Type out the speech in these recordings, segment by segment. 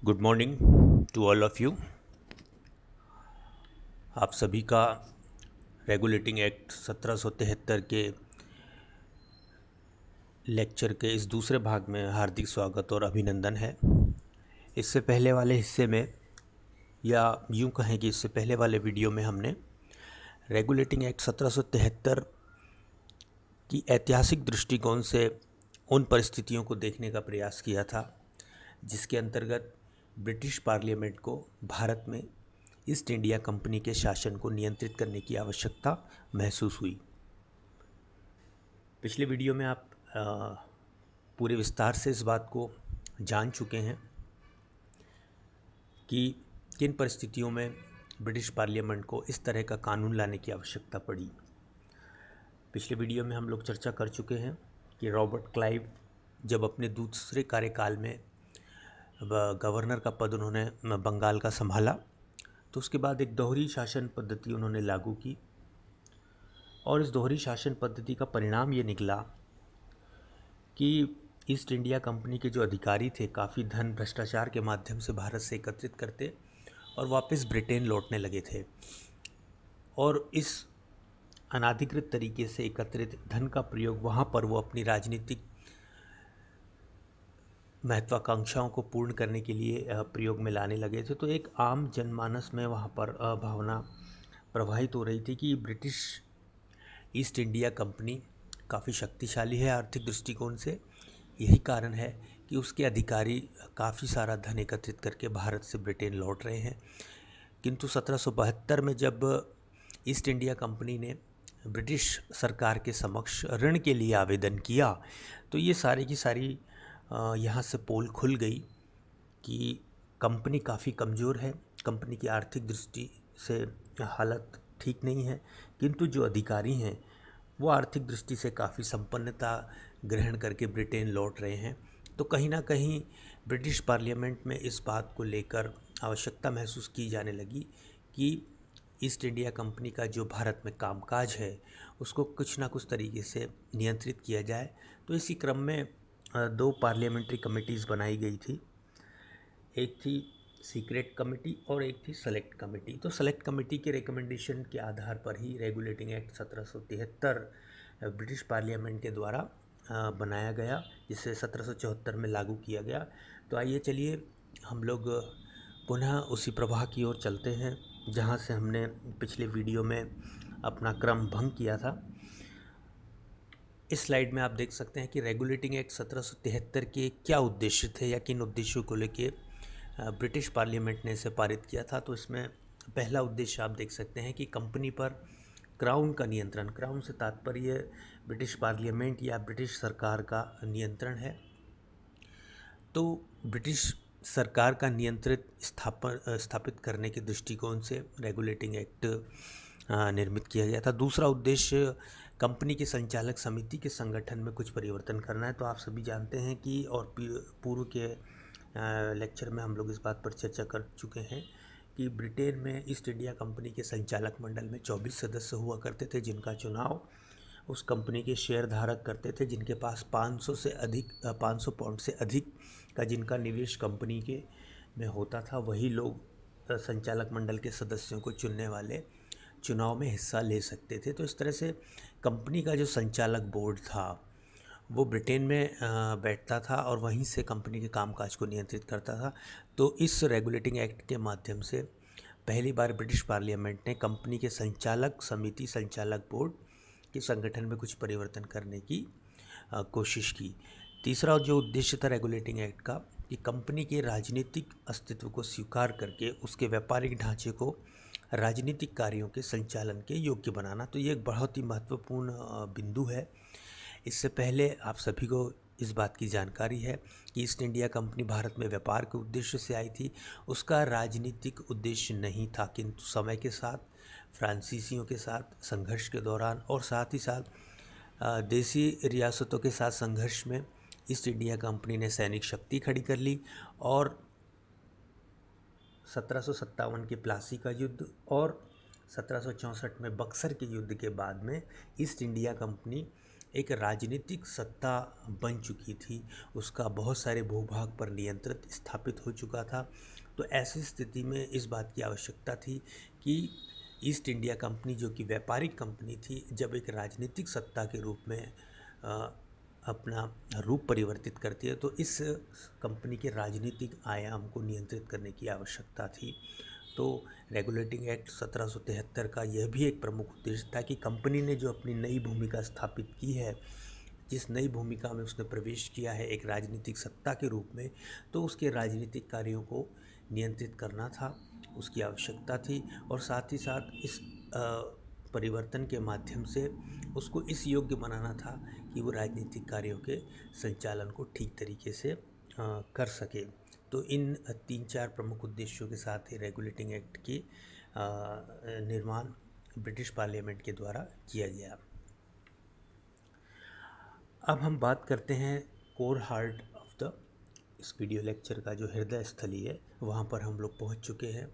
Good morning to all of you. आप सभी का रेगुलेटिंग एक्ट 1773 के लेक्चर के इस दूसरे भाग में हार्दिक स्वागत और अभिनंदन है। इससे पहले वाले हिस्से में, या यूँ कहें कि इससे पहले वाले वीडियो में, हमने रेगुलेटिंग एक्ट 1773 की ऐतिहासिक दृष्टिकोण से उन परिस्थितियों को देखने का प्रयास किया था जिसके अंतर्गत ब्रिटिश पार्लियामेंट को भारत में ईस्ट इंडिया कंपनी के शासन को नियंत्रित करने की आवश्यकता महसूस हुई। पिछले वीडियो में आप पूरे विस्तार से इस बात को जान चुके हैं कि किन परिस्थितियों में ब्रिटिश पार्लियामेंट को इस तरह का कानून लाने की आवश्यकता पड़ी। पिछले वीडियो में हम लोग चर्चा कर चुके हैं कि रॉबर्ट क्लाइव जब अपने दूसरे कार्यकाल में गवर्नर का पद उन्होंने बंगाल का संभाला, तो उसके बाद एक दोहरी शासन पद्धति उन्होंने लागू की और इस दोहरी शासन पद्धति का परिणाम ये निकला कि ईस्ट इंडिया कंपनी के जो अधिकारी थे काफ़ी धन भ्रष्टाचार के माध्यम से भारत से एकत्रित करते और वापस ब्रिटेन लौटने लगे थे, और इस अनाधिकृत तरीके से एकत्रित धन का प्रयोग वहाँ पर वो अपनी राजनीतिक महत्वाकांक्षाओं को पूर्ण करने के लिए प्रयोग में लाने लगे थे। तो एक आम जनमानस में वहाँ पर भावना प्रवाहित हो रही थी कि ब्रिटिश ईस्ट इंडिया कंपनी काफ़ी शक्तिशाली है आर्थिक दृष्टिकोण से। यही कारण है कि उसके अधिकारी काफ़ी सारा धन एकत्रित करके भारत से ब्रिटेन लौट रहे हैं। किंतु 1772 में जब ईस्ट इंडिया कंपनी ने ब्रिटिश सरकार के समक्ष ऋण के लिए आवेदन किया, तो ये सारी की सारी यहाँ से पोल खुल गई कि कंपनी काफ़ी कमज़ोर है, कंपनी की आर्थिक दृष्टि से हालत ठीक नहीं है, किंतु जो अधिकारी हैं वो आर्थिक दृष्टि से काफ़ी संपन्नता ग्रहण करके ब्रिटेन लौट रहे हैं। तो कहीं ना कहीं ब्रिटिश पार्लियामेंट में इस बात को लेकर आवश्यकता महसूस की जाने लगी कि ईस्ट इंडिया कंपनी का जो भारत में कामकाज है उसको कुछ ना कुछ तरीके से नियंत्रित किया जाए। तो इसी क्रम में दो पार्लियामेंट्री कमेटीज़ बनाई गई थी। एक थी सीक्रेट कमेटी और एक थी सेलेक्ट कमेटी। तो सेलेक्ट कमेटी के रिकमेंडेशन के आधार पर ही रेगुलेटिंग एक्ट 1773 ब्रिटिश पार्लियामेंट के द्वारा बनाया गया, जिसे 1774 में लागू किया गया। तो आइए चलिए हम लोग पुनः उसी प्रवाह की ओर चलते हैं जहां से हमने पिछले वीडियो में अपना क्रम भंग किया था। इस स्लाइड में आप देख सकते हैं कि रेगुलेटिंग एक्ट 1773 के क्या उद्देश्य थे या किन उद्देश्यों को लेके ब्रिटिश पार्लियामेंट ने इसे पारित किया था। तो इसमें पहला उद्देश्य आप देख सकते हैं कि कंपनी पर क्राउन का नियंत्रण। क्राउन से तात्पर्य ब्रिटिश पार्लियामेंट या ब्रिटिश सरकार का नियंत्रण है। तो ब्रिटिश सरकार का नियंत्रित स्थापित करने के दृष्टिकोण से रेगुलेटिंग एक्ट निर्मित किया गया था। दूसरा उद्देश्य कंपनी के संचालक समिति के संगठन में कुछ परिवर्तन करना है। तो आप सभी जानते हैं कि, और पूर्व के लेक्चर में हम लोग इस बात पर चर्चा कर चुके हैं कि ब्रिटेन में ईस्ट इंडिया कंपनी के संचालक मंडल में 24 सदस्य हुआ करते थे, जिनका चुनाव उस कंपनी के शेयर धारक करते थे जिनके पास 500 पाउंड से अधिक का जिनका निवेश कंपनी के में होता था। वही लोग संचालक मंडल के सदस्यों को चुनने वाले चुनाव में हिस्सा ले सकते थे। तो इस तरह से कंपनी का जो संचालक बोर्ड था वो ब्रिटेन में बैठता था और वहीं से कंपनी के कामकाज को नियंत्रित करता था। तो इस रेगुलेटिंग एक्ट के माध्यम से पहली बार ब्रिटिश पार्लियामेंट ने कंपनी के संचालक समिति, संचालक बोर्ड के संगठन में कुछ परिवर्तन करने की कोशिश की। तीसरा जो उद्देश्य था रेगुलेटिंग एक्ट का, कि कंपनी के राजनीतिक अस्तित्व को स्वीकार करके उसके व्यापारिक ढांचे को राजनीतिक कार्यों के संचालन के योग्य बनाना। तो ये एक बहुत ही महत्वपूर्ण बिंदु है। इससे पहले आप सभी को इस बात की जानकारी है कि ईस्ट इंडिया कंपनी भारत में व्यापार के उद्देश्य से आई थी, उसका राजनीतिक उद्देश्य नहीं था। किंतु समय के साथ फ्रांसीसियों के साथ संघर्ष के दौरान और साथ ही साथ देसी रियासतों के साथ संघर्ष में ईस्ट इंडिया कंपनी ने सैनिक शक्ति खड़ी कर ली और 1757 के प्लासी का युद्ध और 1764 में बक्सर के युद्ध के बाद में ईस्ट इंडिया कंपनी एक राजनीतिक सत्ता बन चुकी थी, उसका बहुत सारे भूभाग पर नियंत्रण स्थापित हो चुका था। तो ऐसी स्थिति में इस बात की आवश्यकता थी कि ईस्ट इंडिया कंपनी, जो कि व्यापारिक कंपनी थी, जब एक राजनीतिक सत्ता के रूप में अपना रूप परिवर्तित करती है, तो इस कंपनी के राजनीतिक आयाम को नियंत्रित करने की आवश्यकता थी। तो रेगुलेटिंग एक्ट 1773 का यह भी एक प्रमुख उद्देश्य था कि कंपनी ने जो अपनी नई भूमिका स्थापित की है, जिस नई भूमिका में उसने प्रवेश किया है एक राजनीतिक सत्ता के रूप में, तो उसके राजनीतिक कार्यों को नियंत्रित करना था, उसकी आवश्यकता थी। और साथ ही साथ इस परिवर्तन के माध्यम से उसको इस योग्य बनाना था कि वो राजनीतिक कार्यों के संचालन को ठीक तरीके से कर सके। तो इन 3-4 प्रमुख उद्देश्यों के साथ ही रेगुलेटिंग एक्ट की निर्माण ब्रिटिश पार्लियामेंट के द्वारा किया गया। अब हम बात करते हैं कोर हार्ट ऑफ द इस वीडियो लेक्चर का, जो हृदय स्थली है, वहाँ पर हम लोग पहुँच चुके हैं।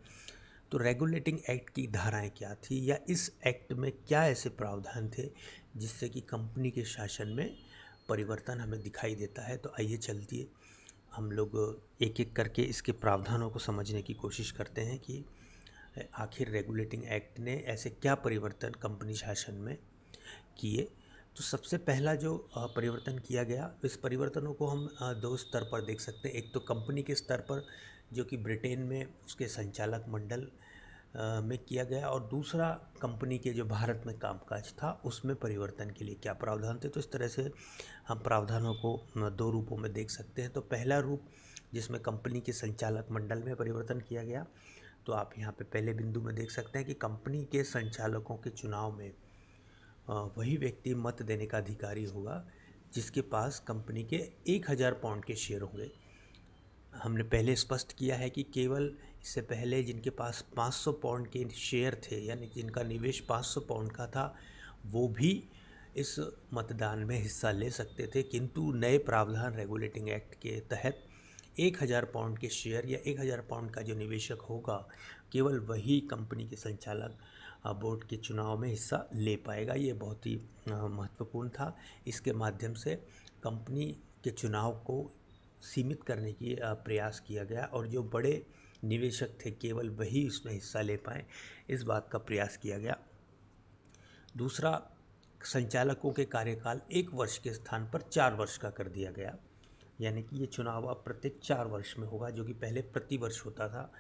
तो रेगुलेटिंग एक्ट की धाराएं क्या थी, या इस एक्ट में क्या ऐसे प्रावधान थे जिससे कि कंपनी के शासन में परिवर्तन हमें दिखाई देता है। तो आइए चलती हम लोग एक एक करके इसके प्रावधानों को समझने की कोशिश करते हैं कि आखिर रेगुलेटिंग एक्ट ने ऐसे क्या परिवर्तन कंपनी शासन में किए। तो सबसे पहला जो परिवर्तन किया गया, इस परिवर्तनों को हम दो स्तर पर देख सकते हैं। एक तो कंपनी के स्तर पर, जो कि ब्रिटेन में उसके संचालक मंडल में किया गया, और दूसरा कंपनी के जो भारत में कामकाज था उसमें परिवर्तन के लिए क्या प्रावधान थे। तो इस तरह से हम प्रावधानों को दो रूपों में देख सकते हैं। तो पहला रूप, जिसमें कंपनी के संचालक मंडल में परिवर्तन किया गया, तो आप यहाँ पे पहले बिंदु में देख सकते हैं कि कंपनी के संचालकों के चुनाव में वही व्यक्ति मत देने का अधिकारी होगा जिसके पास कंपनी के 1000 पाउंड के शेयर होंगे। हमने पहले स्पष्ट किया है कि केवल इससे पहले जिनके पास 500 पाउंड के शेयर थे, यानी जिनका निवेश 500 पाउंड का था, वो भी इस मतदान में हिस्सा ले सकते थे। किंतु नए प्रावधान रेगुलेटिंग एक्ट के तहत 1000 पाउंड के शेयर या 1000 पाउंड का जो निवेशक होगा, केवल वही कंपनी के संचालक बोर्ड के चुनाव में हिस्सा ले पाएगा। ये बहुत ही महत्वपूर्ण था। इसके माध्यम से कंपनी के चुनाव को सीमित करने की प्रयास किया गया, और जो बड़े निवेशक थे केवल वही इसमें हिस्सा ले पाएँ, इस बात का प्रयास किया गया। दूसरा, संचालकों के कार्यकाल 1 वर्ष के स्थान पर 4 वर्ष का कर दिया गया, यानी कि ये चुनाव अब प्रत्येक 4 वर्ष में होगा, जो कि पहले प्रति वर्ष होता था।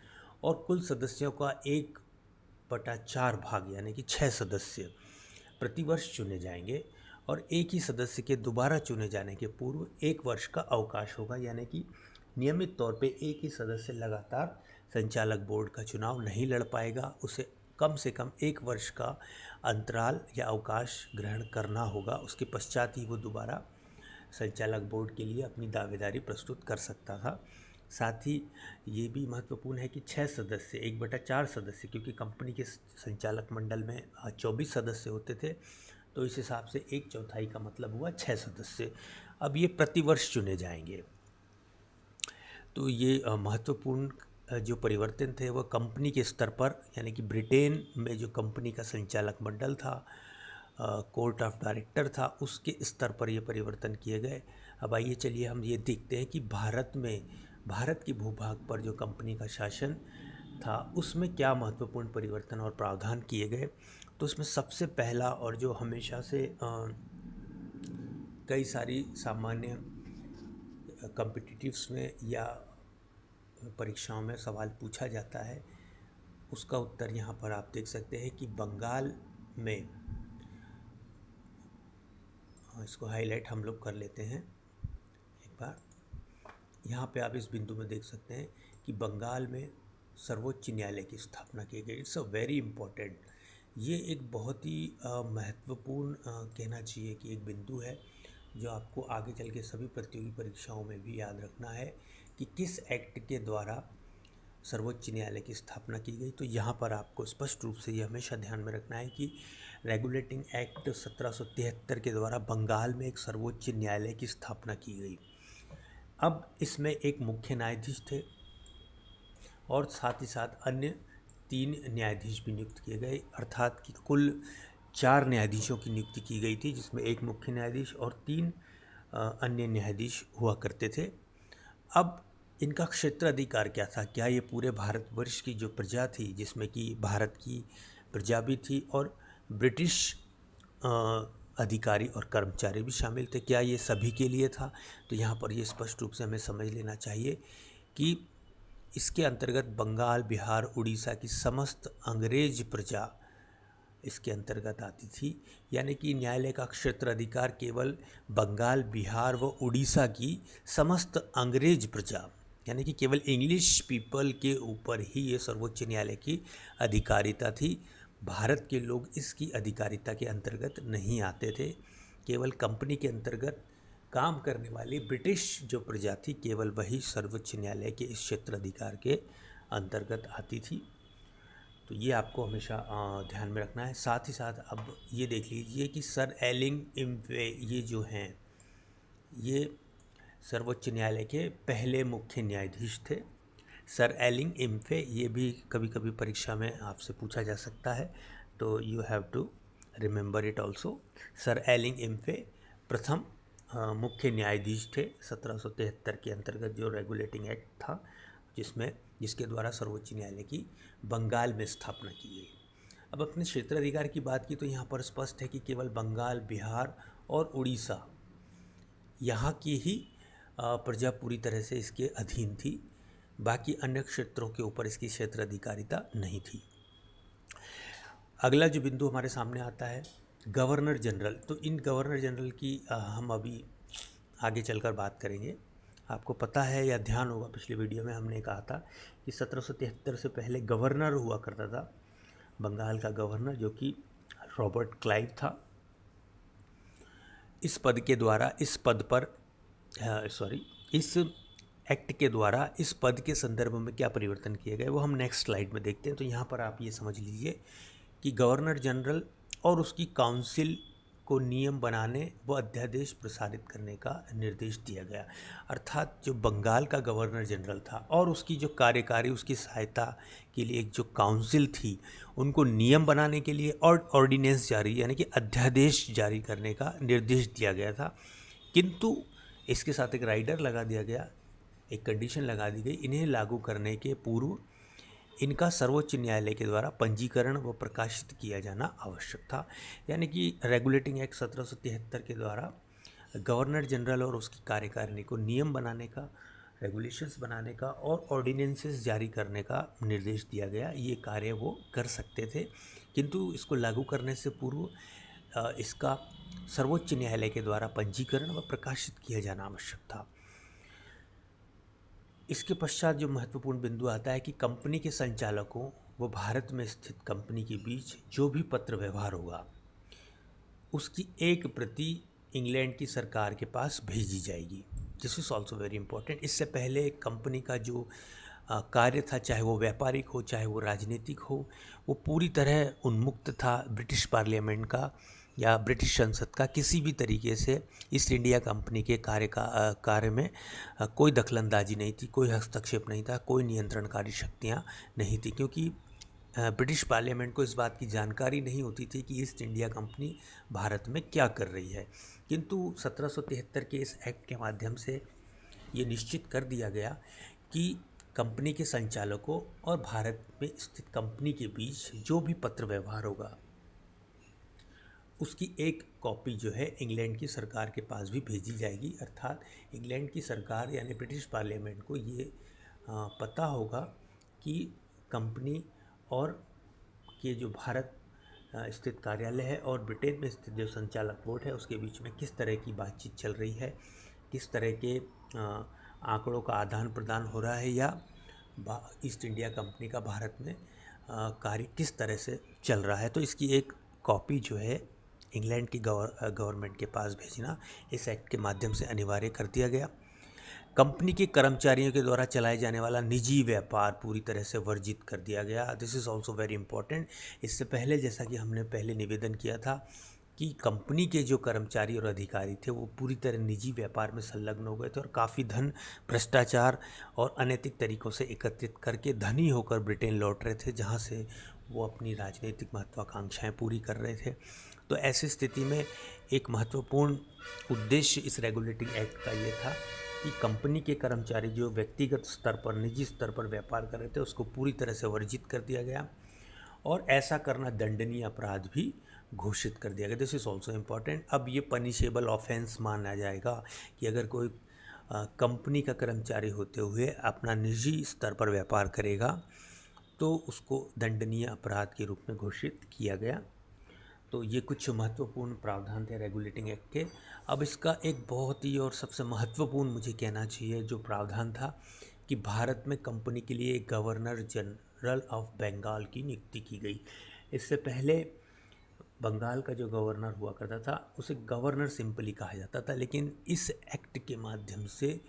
और कुल सदस्यों का 1/4 भाग, यानी कि 6 सदस्य प्रतिवर्ष चुने जाएंगे, और एक ही सदस्य के दोबारा चुने जाने के पूर्व 1 वर्ष का अवकाश होगा, यानी कि नियमित तौर पे एक ही सदस्य लगातार संचालक बोर्ड का चुनाव नहीं लड़ पाएगा, उसे कम से कम 1 वर्ष का अंतराल या अवकाश ग्रहण करना होगा। उसके पश्चात ही वो दोबारा संचालक बोर्ड के लिए अपनी दावेदारी प्रस्तुत कर सकता था। साथ ही ये भी महत्वपूर्ण है कि 6 सदस्य 1/4 सदस्य, क्योंकि कंपनी के संचालक मंडल में 24 सदस्य होते थे, तो इस हिसाब से 1/4 का मतलब हुआ 6 सदस्य। अब ये प्रतिवर्ष चुने जाएंगे। तो ये महत्वपूर्ण जो परिवर्तन थे वह कंपनी के स्तर पर, यानी कि ब्रिटेन में जो कंपनी का संचालक मंडल था, कोर्ट ऑफ डायरेक्टर था, उसके स्तर पर ये परिवर्तन किए गए। अब आइए चलिए हम ये देखते हैं कि भारत के भूभाग पर जो कंपनी का शासन था उसमें क्या महत्वपूर्ण परिवर्तन और प्रावधान किए गए। तो उसमें सबसे पहला, और जो हमेशा से कई सारी सामान्य कॉम्पिटिटिव्स में या परीक्षाओं में सवाल पूछा जाता है, उसका उत्तर यहाँ पर आप देख सकते हैं कि बंगाल में, इसको हाईलाइट हम लोग कर लेते हैं एक बार। यहाँ पे आप इस बिंदु में देख सकते हैं कि बंगाल में सर्वोच्च न्यायालय की स्थापना की गई। इट्स अ वेरी इम्पोर्टेंट, ये एक बहुत ही महत्वपूर्ण कहना चाहिए कि एक बिंदु है जो आपको आगे चल के सभी प्रतियोगी परीक्षाओं में भी याद रखना है कि किस एक्ट के द्वारा सर्वोच्च न्यायालय की स्थापना की गई। तो यहाँ पर आपको स्पष्ट रूप से ये हमेशा ध्यान में रखना है कि रेगुलेटिंग एक्ट 1773 के द्वारा बंगाल में एक सर्वोच्च न्यायालय की स्थापना की गई। अब इसमें एक मुख्य न्यायाधीश थे और साथ ही साथ अन्य 3 न्यायाधीश भी नियुक्त किए गए, अर्थात कि कुल 4 न्यायाधीशों की नियुक्ति की गई थी, जिसमें एक मुख्य न्यायाधीश और 3 अन्य न्यायाधीश हुआ करते थे। अब इनका क्षेत्राधिकार क्या था? क्या ये पूरे भारतवर्ष की जो प्रजा थी, जिसमें कि भारत की प्रजा भी थी और ब्रिटिश अधिकारी और कर्मचारी भी शामिल थे, क्या ये सभी के लिए था? तो यहाँ पर ये स्पष्ट रूप से हमें समझ लेना चाहिए कि इसके अंतर्गत बंगाल, बिहार, उड़ीसा की समस्त अंग्रेज प्रजा इसके अंतर्गत आती थी। यानी कि न्यायालय का क्षेत्र अधिकार केवल बंगाल, बिहार व उड़ीसा की समस्त अंग्रेज प्रजा, यानी कि केवल इंग्लिश पीपल के ऊपर ही ये सर्वोच्च न्यायालय की अधिकारिता थी। भारत के लोग इसकी अधिकारिता के अंतर्गत नहीं आते थे। केवल कंपनी के अंतर्गत काम करने वाली ब्रिटिश जो प्रजा थी, केवल वही सर्वोच्च न्यायालय के इस क्षेत्र अधिकार के अंतर्गत आती थी। तो ये आपको हमेशा ध्यान में रखना है। साथ ही साथ अब ये देख लीजिए कि सर एलिंग इम्फे ये जो हैं, ये सर्वोच्च न्यायालय के पहले मुख्य न्यायाधीश थे। सर एलिंग इम्फे, ये भी कभी कभी परीक्षा में आपसे पूछा जा सकता है, तो you have to remember it also. Sir एलिंग इम्फे प्रथम मुख्य न्यायाधीश थे 1773 के अंतर्गत, जो रेगुलेटिंग एक्ट था, जिसके द्वारा सर्वोच्च न्यायालय की बंगाल में स्थापना की गई। अब अपने क्षेत्राधिकार की बात की तो यहाँ पर स्पष्ट है कि केवल बंगाल, बिहार और उड़ीसा, यहाँ की ही प्रजा पूरी तरह से इसके अधीन थी। बाकी अन्य क्षेत्रों के ऊपर इसकी क्षेत्राधिकारिता नहीं थी। अगला जो बिंदु हमारे सामने आता है गवर्नर जनरल। तो इन गवर्नर जनरल की हम अभी आगे चलकर बात करेंगे। आपको पता है या ध्यान होगा, पिछले वीडियो में हमने कहा था कि 1773 से पहले गवर्नर हुआ करता था बंगाल का गवर्नर, जो कि रॉबर्ट क्लाइव था। इस पद के द्वारा इस एक्ट के द्वारा इस पद के संदर्भ में क्या परिवर्तन किए गए, वो हम नेक्स्ट स्लाइड में देखते हैं। तो यहाँ पर आप ये समझ लीजिए कि गवर्नर जनरल और उसकी काउंसिल को नियम बनाने व अध्यादेश प्रसारित करने का निर्देश दिया गया। अर्थात जो बंगाल का गवर्नर जनरल था और उसकी जो कार्यकारी, उसकी सहायता के लिए एक जो काउंसिल थी, उनको नियम बनाने के लिए और ऑर्डिनेंस जारी यानी कि अध्यादेश जारी करने का निर्देश दिया गया था। किंतु इसके साथ एक राइडर लगा दिया गया, एक कंडीशन लगा दी गई, इन्हें लागू करने के पूर्व इनका सर्वोच्च न्यायालय के द्वारा पंजीकरण व प्रकाशित किया जाना आवश्यक था। यानी कि रेगुलेटिंग एक्ट 1773 के द्वारा गवर्नर जनरल और उसकी कार्यकारिणी को नियम बनाने का, रेगुलेशंस बनाने का और ऑर्डिनेंसेस जारी करने का निर्देश दिया गया। ये कार्य वो कर सकते थे, किंतु इसको लागू करने से पूर्व इसका सर्वोच्च न्यायालय के द्वारा पंजीकरण व प्रकाशित किया जाना आवश्यक था। इसके पश्चात जो महत्वपूर्ण बिंदु आता है कि कंपनी के संचालकों व भारत में स्थित कंपनी के बीच जो भी पत्र व्यवहार होगा, उसकी एक प्रति इंग्लैंड की सरकार के पास भेजी जाएगी। This is also very important. इससे पहले कंपनी का जो कार्य था, चाहे वो व्यापारिक हो चाहे वो राजनीतिक हो, वो पूरी तरह उन्मुक्त था। ब्रिटिश पार्लियामेंट का या ब्रिटिश संसद का किसी भी तरीके से ईस्ट इंडिया कंपनी के कार्य में कोई दखलंदाजी नहीं थी, कोई हस्तक्षेप नहीं था, कोई नियंत्रणकारी शक्तियाँ नहीं थी, क्योंकि ब्रिटिश पार्लियामेंट को इस बात की जानकारी नहीं होती थी कि ईस्ट इंडिया कंपनी भारत में क्या कर रही है। किंतु 1773 के इस एक्ट के माध्यम से ये निश्चित कर दिया गया कि कंपनी के संचालकों और भारत में स्थित कंपनी के बीच जो भी पत्र व्यवहार होगा, उसकी एक कॉपी जो है इंग्लैंड की सरकार के पास भी भेजी जाएगी। अर्थात इंग्लैंड की सरकार यानी ब्रिटिश पार्लियामेंट को ये पता होगा कि कंपनी और के जो भारत स्थित कार्यालय है और ब्रिटेन में स्थित जो संचालक बोर्ड है, उसके बीच में किस तरह की बातचीत चल रही है, किस तरह के आंकड़ों का आदान प्रदान हो रहा है, या ईस्ट इंडिया कंपनी का भारत में कार्य किस तरह से चल रहा है। तो इसकी एक कॉपी जो है इंग्लैंड की गवर्नमेंट के पास भेजना इस एक्ट के माध्यम से अनिवार्य कर दिया गया। कंपनी के कर्मचारियों के द्वारा चलाए जाने वाला निजी व्यापार पूरी तरह से वर्जित कर दिया गया। This is also very important. इससे पहले, जैसा कि हमने पहले निवेदन किया था कि कंपनी के जो कर्मचारी और अधिकारी थे वो पूरी तरह निजी व्यापार में संलग्न हो गए थे और काफ़ी धन भ्रष्टाचार और अनैतिक तरीक़ों से एकत्रित करके धनी होकर ब्रिटेन लौट रहे थे, जहाँ से वो अपनी राजनीतिक महत्वाकांक्षाएं पूरी कर रहे थे। तो ऐसी स्थिति में एक महत्वपूर्ण उद्देश्य इस रेगुलेटिंग एक्ट का ये था कि कंपनी के कर्मचारी जो व्यक्तिगत स्तर पर, निजी स्तर पर व्यापार कर रहे थे, उसको पूरी तरह से वर्जित कर दिया गया और ऐसा करना दंडनीय अपराध भी घोषित कर दिया गया। This is also important. अब ये पनिशेबल ऑफेंस माना जाएगा कि अगर कोई कंपनी का कर्मचारी होते हुए अपना निजी स्तर पर व्यापार करेगा तो उसको दंडनीय अपराध के रूप में घोषित किया गया। तो ये कुछ महत्वपूर्ण प्रावधान थे रेगुलेटिंग एक्ट के। अब इसका एक बहुत ही और सबसे महत्वपूर्ण मुझे कहना चाहिए जो प्रावधान था कि भारत में कंपनी के लिए गवर्नर जनरल ऑफ बंगाल की नियुक्ति की गई। इससे पहले बंगाल का जो गवर्नर हुआ करता था उसे गवर्नर सिंपली कहा जाता था, लेकिन इस एक्ट के माध्यम से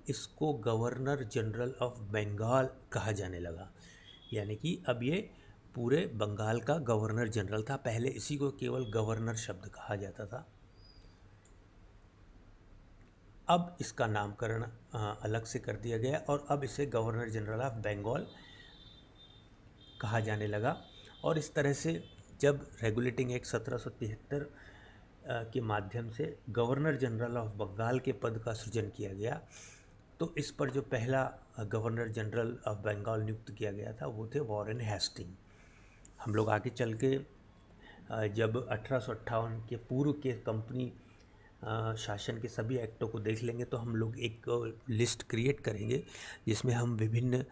इसको गवर्नर जनरल ऑफ बंगाल कहा जाने लगा। यानी कि अब ये पूरे बंगाल का गवर्नर जनरल था। पहले इसी को केवल गवर्नर शब्द कहा जाता था। अब इसका नामकरण अलग से कर दिया गया और अब इसे गवर्नर जनरल ऑफ बंगाल कहा जाने लगा। और इस तरह से जब रेगुलेटिंग एक्ट 1773 के माध्यम से गवर्नर जनरल ऑफ बंगाल के पद का सृजन किया गया, तो इस पर जो पहला गवर्नर जनरल ऑफ बंगाल नियुक्त किया गया था वो थे वॉरेन हेस्टिंग। हम लोग आगे चल के जब 1858 के पूर्व के कंपनी शासन के सभी एक्टों को देख लेंगे तो हम लोग एक लिस्ट क्रिएट करेंगे जिसमें हम विभिन्न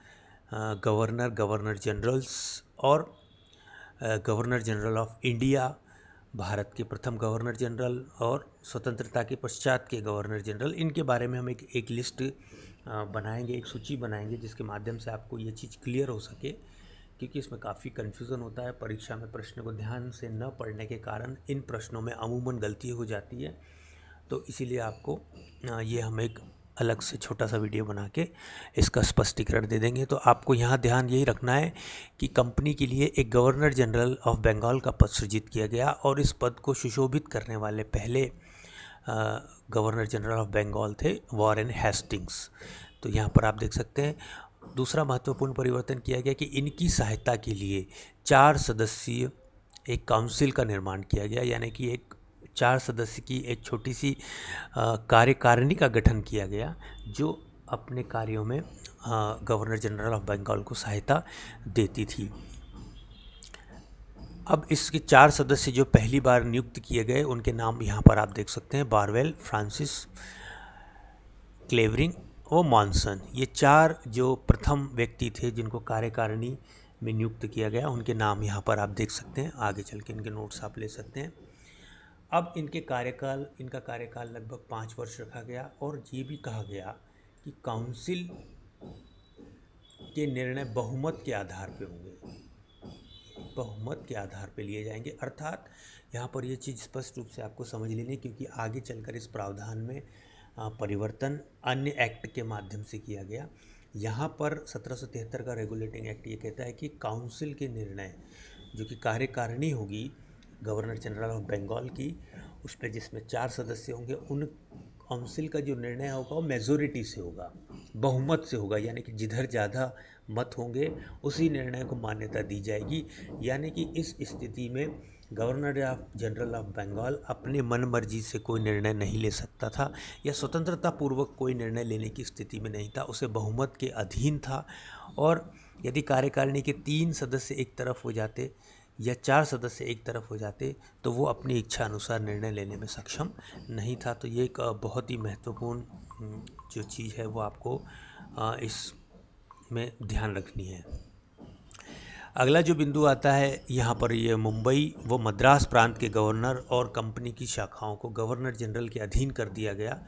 गवर्नर जनरल्स और governor general of India, Bharat के प्रथम गवर्नर जनरल और स्वतंत्रता के पश्चात के गवर्नर जनरल, इनके बारे में हम एक लिस्ट बनाएंगे, एक सूची बनाएंगे जिसके माध्यम से आपको ये चीज़ क्लियर हो सके, क्योंकि इसमें काफ़ी कन्फ्यूज़न होता है। परीक्षा में प्रश्न को ध्यान से न पढ़ने के कारण इन प्रश्नों में अमूमन गलती हो जाती है। तो इसीलिए आपको ये हम एक अलग से छोटा सा वीडियो बना के इसका स्पष्टीकरण दे देंगे। तो आपको यहाँ ध्यान यही रखना है कि कंपनी के लिए एक गवर्नर जनरल ऑफ बंगाल का पद सृजित किया गया और इस पद को सुशोभित करने वाले पहले गवर्नर जनरल ऑफ बंगाल थे वॉरेन हेस्टिंग्स। तो यहाँ पर आप देख सकते हैं। दूसरा महत्वपूर्ण परिवर्तन किया गया कि इनकी सहायता के लिए 4 सदस्यीय एक काउंसिल का निर्माण किया गया, यानी कि एक 4 सदस्य की एक छोटी सी कार्यकारिणी का गठन किया गया जो अपने कार्यों में गवर्नर जनरल ऑफ बंगाल को सहायता देती थी। अब इसके 4 सदस्य जो पहली बार नियुक्त किए गए उनके नाम यहाँ पर आप देख सकते हैं, बारवेल, फ्रांसिस, क्लेवरिंग और मॉनसन। ये 4 जो प्रथम व्यक्ति थे जिनको कार्यकारिणी में नियुक्त किया गया, उनके नाम यहाँ पर आप देख सकते हैं। आगे चल के इनके नोट्स आप ले सकते हैं। अब इनका कार्यकाल लगभग 5 वर्ष रखा गया और ये भी कहा गया कि काउंसिल के निर्णय बहुमत के आधार पे होंगे, बहुमत के आधार पे लिए जाएंगे। अर्थात यहाँ पर ये चीज़ स्पष्ट रूप से आपको समझ लेनी, क्योंकि आगे चलकर इस प्रावधान में परिवर्तन अन्य एक्ट के माध्यम से किया गया। यहाँ पर 1773 का रेगुलेटिंग एक्ट ये कहता है कि काउंसिल के निर्णय जो कि कार्यकारिणी होगी गवर्नर जनरल ऑफ बंगाल की, उस पर जिसमें 4 सदस्य होंगे, उन काउंसिल का जो निर्णय होगा वो मेजोरिटी से होगा, बहुमत से होगा। यानी कि जिधर ज़्यादा मत होंगे उसी निर्णय को मान्यता दी जाएगी। यानी कि इस स्थिति में गवर्नर जनरल ऑफ बंगाल अपने मन मर्जी से कोई निर्णय नहीं ले सकता था या स्वतंत्रता पूर्वक कोई निर्णय लेने की स्थिति में नहीं था, उसे बहुमत के अधीन था। और यदि कार्यकारिणी के 3 सदस्य एक तरफ हो जाते या 4 सदस्य एक तरफ हो जाते तो वो अपनी इच्छा अनुसार निर्णय लेने में सक्षम नहीं था। तो ये एक बहुत ही महत्वपूर्ण जो चीज़ है वो आपको इसमें ध्यान रखनी है। अगला जो बिंदु आता है यहाँ पर, ये मुंबई व मद्रास प्रांत के गवर्नर और कंपनी की शाखाओं को गवर्नर जनरल के अधीन कर दिया गया।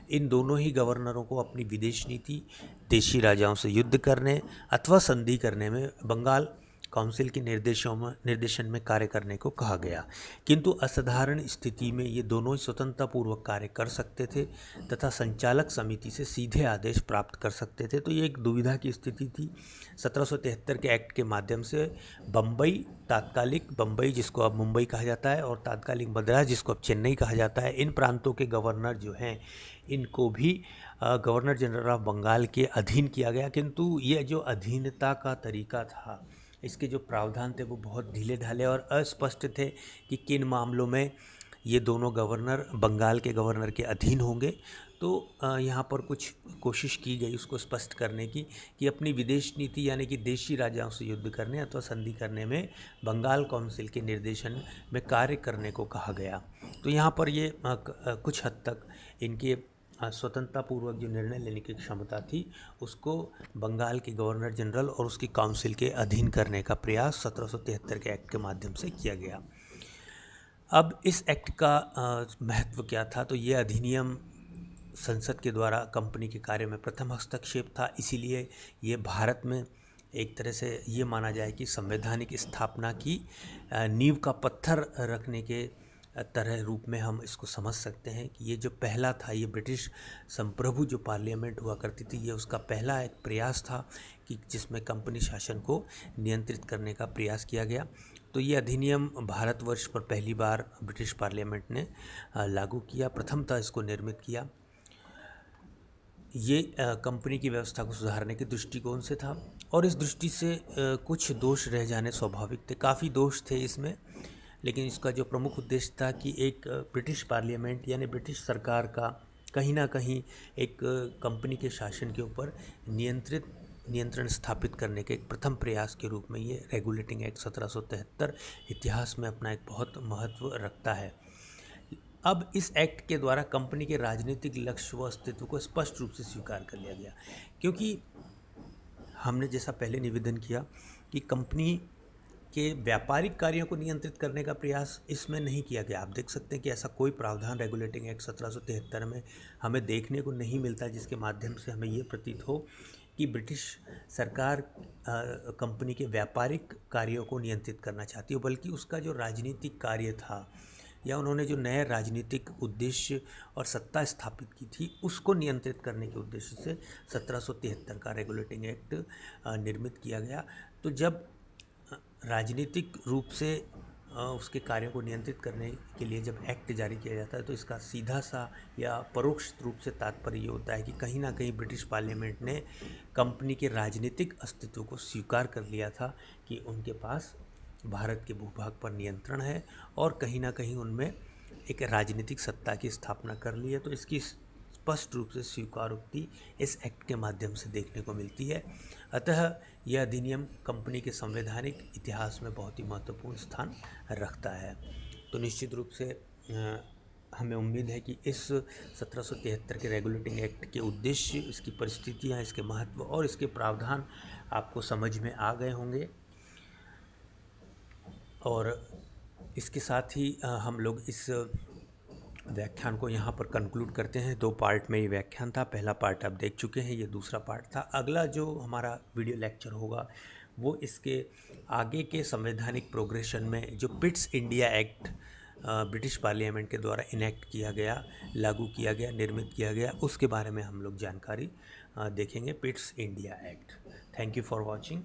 इन दोनों ही गवर्नरों को अपनी विदेश नीति, देशी राजाओं से युद्ध करने अथवा संधि करने में बंगाल काउंसिल के निर्देशन में कार्य करने को कहा गया। किंतु असाधारण स्थिति में ये दोनों ही स्वतंत्रतापूर्वक कार्य कर सकते थे तथा संचालक समिति से सीधे आदेश प्राप्त कर सकते थे। तो ये एक दुविधा की स्थिति थी। 1773 के एक्ट के माध्यम से बम्बई, तात्कालिक बम्बई जिसको अब मुंबई कहा जाता है और तात्कालिक मद्रास जिसको अब चेन्नई कहा जाता है, इन प्रांतों के गवर्नर जो हैं इनको भी गवर्नर जनरल ऑफ बंगाल के अधीन किया गया। किंतु ये जो अधीनता का तरीका था इसके जो प्रावधान थे वो बहुत ढीले ढाले और अस्पष्ट थे कि किन मामलों में ये दोनों गवर्नर बंगाल के गवर्नर के अधीन होंगे। तो यहाँ पर कुछ कोशिश की गई उसको स्पष्ट करने की कि अपनी विदेश नीति यानी कि देशी राजाओं से युद्ध करने अथवा संधि करने में बंगाल काउंसिल के निर्देशन में कार्य करने को कहा गया। तो यहाँ पर ये कुछ हद तक इनके स्वतंत्रतापूर्वक जो निर्णय लेने की क्षमता थी उसको बंगाल के गवर्नर जनरल और उसकी काउंसिल के अधीन करने का प्रयास 1773 के एक्ट के माध्यम से किया गया। अब इस एक्ट का महत्व क्या था? तो ये अधिनियम संसद के द्वारा कंपनी के कार्य में प्रथम हस्तक्षेप था, इसीलिए ये भारत में एक तरह से ये माना जाए कि संवैधानिक स्थापना की नींव का पत्थर रखने के तरह रूप में हम इसको समझ सकते हैं कि ये जो पहला था, ये ब्रिटिश संप्रभु जो पार्लियामेंट हुआ करती थी, ये उसका पहला एक प्रयास था कि जिसमें कंपनी शासन को नियंत्रित करने का प्रयास किया गया। तो ये अधिनियम भारतवर्ष पर पहली बार ब्रिटिश पार्लियामेंट ने लागू किया, प्रथमतः इसको निर्मित किया। ये कंपनी की व्यवस्था को सुधारने के दृष्टिकोण से था और इस दृष्टि से कुछ दोष रह जाने स्वाभाविक थे, काफ़ी दोष थे इसमें, लेकिन इसका जो प्रमुख उद्देश्य था कि एक ब्रिटिश पार्लियामेंट यानी ब्रिटिश सरकार का कहीं ना कहीं एक कंपनी के शासन के ऊपर नियंत्रण स्थापित करने के एक प्रथम प्रयास के रूप में ये रेगुलेटिंग एक्ट 1773 इतिहास में अपना एक बहुत महत्व रखता है। अब इस एक्ट के द्वारा कंपनी के राजनीतिक लक्ष्य व अस्तित्व को स्पष्ट रूप से स्वीकार कर लिया गया, क्योंकि हमने जैसा पहले निवेदन किया कि कंपनी के व्यापारिक कार्यों को नियंत्रित करने का प्रयास इसमें नहीं किया गया। आप देख सकते हैं कि ऐसा कोई प्रावधान रेगुलेटिंग एक्ट 1773 में हमें देखने को नहीं मिलता जिसके माध्यम से हमें ये प्रतीत हो कि ब्रिटिश सरकार कंपनी के व्यापारिक कार्यों को नियंत्रित करना चाहती हो, बल्कि उसका जो राजनीतिक कार्य था या उन्होंने जो नए राजनीतिक उद्देश्य और सत्ता स्थापित की थी उसको नियंत्रित करने के उद्देश्य से 1773 का रेगुलेटिंग एक्ट निर्मित किया गया। तो जब राजनीतिक रूप से उसके कार्यों को नियंत्रित करने के लिए जब एक्ट जारी किया जाता है तो इसका सीधा सा या परोक्ष रूप से तात्पर्य ये होता है कि कहीं ना कहीं ब्रिटिश पार्लियामेंट ने कंपनी के राजनीतिक अस्तित्व को स्वीकार कर लिया था कि उनके पास भारत के भूभाग पर नियंत्रण है और कहीं ना कहीं उनमें एक राजनीतिक सत्ता की स्थापना कर ली है। तो इसकी स्पष्ट रूप से स्वीकारोक्ति इस एक्ट के माध्यम से देखने को मिलती है। अतः यह अधिनियम कंपनी के संवैधानिक इतिहास में बहुत ही महत्वपूर्ण स्थान रखता है। तो निश्चित रूप से हमें उम्मीद है कि इस 1773 के रेगुलेटिंग एक्ट के उद्देश्य, इसकी परिस्थितियाँ, इसके महत्व और इसके प्रावधान आपको समझ में आ गए होंगे। और इसके साथ ही हम लोग इस व्याख्यान को यहाँ पर कंक्लूड करते हैं। 2 पार्ट में ये व्याख्यान था, पहला पार्ट आप देख चुके हैं, ये दूसरा पार्ट था। अगला जो हमारा वीडियो लेक्चर होगा वो इसके आगे के संवैधानिक प्रोग्रेशन में जो Pitt's India act British parliament के द्वारा इनेक्ट किया गया, लागू किया गया, निर्मित किया गया, उसके बारे में हम लोग जानकारी देखेंगे, Pitt's India act. Thank you for watching.